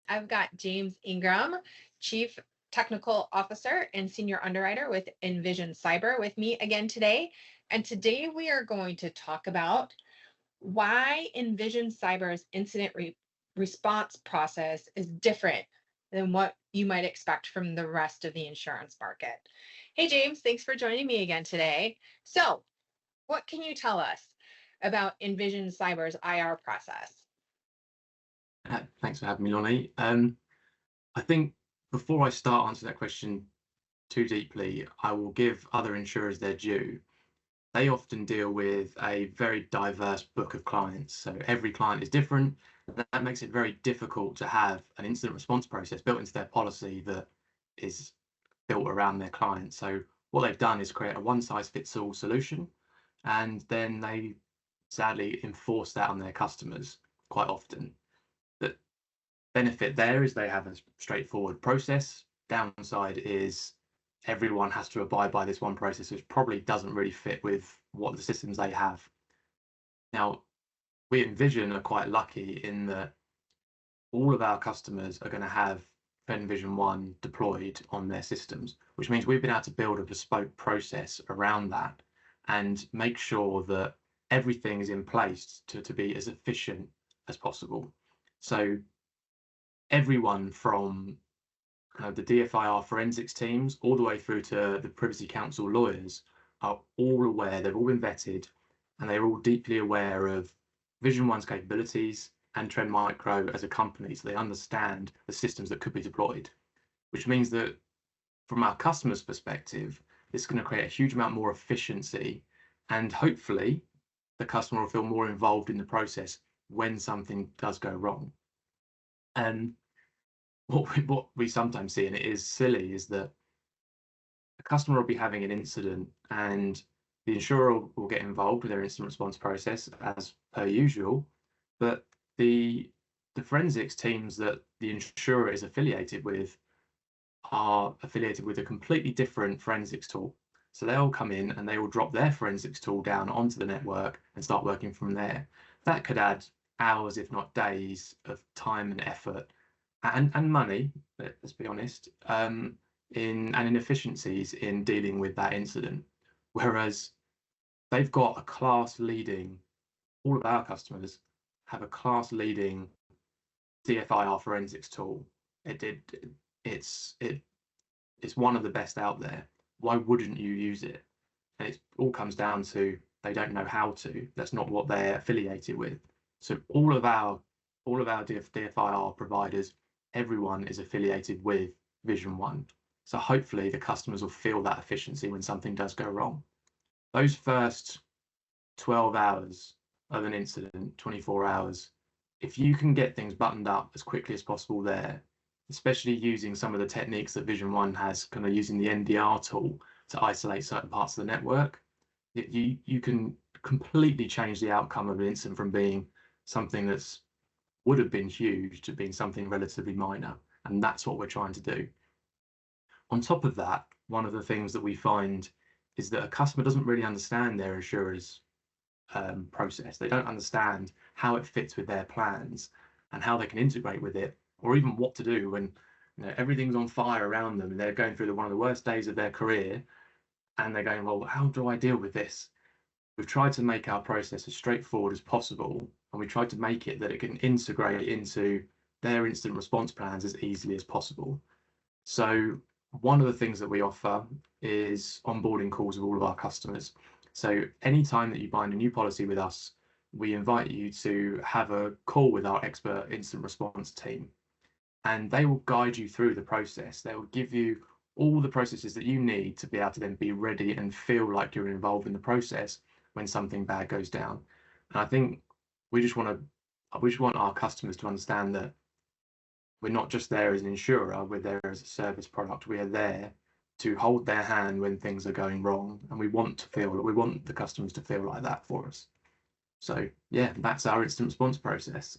I've got James Ingram, Chief Technical Officer and Senior Underwriter with Invision Cyber with me again today. And today we are going to talk about why Invision Cyber's response process is different than what you might expect from the rest of the insurance market. Hey, James, thanks for joining me again today. So, what can you tell us about Invision Cyber's IR process? Thanks for having me, Lonny. I think before I start answering that question too deeply, I will give other insurers their due. They often deal with a very diverse book of clients. So every client is different. That makes it very difficult to have an incident response process built into their policy that is built around their client. So what they've done is create a one-size-fits-all solution, and then they sadly enforce that on their customers quite often. The benefit there is they have a straightforward process. Downside is everyone has to abide by this one process, which probably doesn't really fit with what the systems they have. Now, we at Invision are quite lucky in that all of our customers are going to have Invision One deployed on their systems, which means we've been able to build a bespoke process around that and make sure that everything is in place to be as efficient as possible. So everyone from the DFIR forensics teams all the way through to the Privacy Council lawyers are all aware, they've all been vetted, and they're all deeply aware of Vision One's capabilities and Trend Micro as a company, so they understand the systems that could be deployed, which means that from our customers' perspective, this is going to create a huge amount more efficiency, and hopefully the customer will feel more involved in the process when something does go wrong. And what we sometimes see, and it is silly, is that a customer will be having an incident and the insurer will get involved with their incident response process as per usual, but the forensics teams that the insurer is affiliated with are affiliated with a completely different forensics tool. So they'll come in and they will drop their forensics tool down onto the network and start working from there. That could add hours, if not days, of time and effort and money, let's be honest, in inefficiencies in dealing with that incident. Whereas they've got a class leading, all of our customers have a class leading DFIR forensics tool. It's one of the best out there. Why wouldn't you use it? And it all comes down to they don't know how to. That's not what they're affiliated with. So all of our DFIR providers, everyone is affiliated with Vision One. So hopefully the customers will feel that efficiency when something does go wrong. Those first 12 hours of an incident, 24 hours, if you can get things buttoned up as quickly as possible there, especially using some of the techniques that Vision One has, kind of using the NDR tool to isolate certain parts of the network, you can completely change the outcome of an incident from being something that's would have been huge to being something relatively minor. And that's what we're trying to do. On top of that, one of the things that we find is that a customer doesn't really understand their insurer's process. They don't understand how it fits with their plans and how they can integrate with it, or even what to do when everything's on fire around them and they're going through one of the worst days of their career and they're going, well, how do I deal with this? We've tried to make our process as straightforward as possible, and we tried to make it that it can integrate into their incident response plans as easily as possible. So one of the things that we offer is onboarding calls with all of our customers. So anytime that you bind a new policy with us, we invite you to have a call with our expert incident response team, and they will guide you through the process. They will give you all the processes that you need to be able to then be ready and feel like you're involved in the process when something bad goes down. And I think we just want our customers to understand that we're not just there as an insurer, we're there as a service product. We are there to hold their hand when things are going wrong, and we want the customers to feel like that for us. So yeah, that's our incident response process.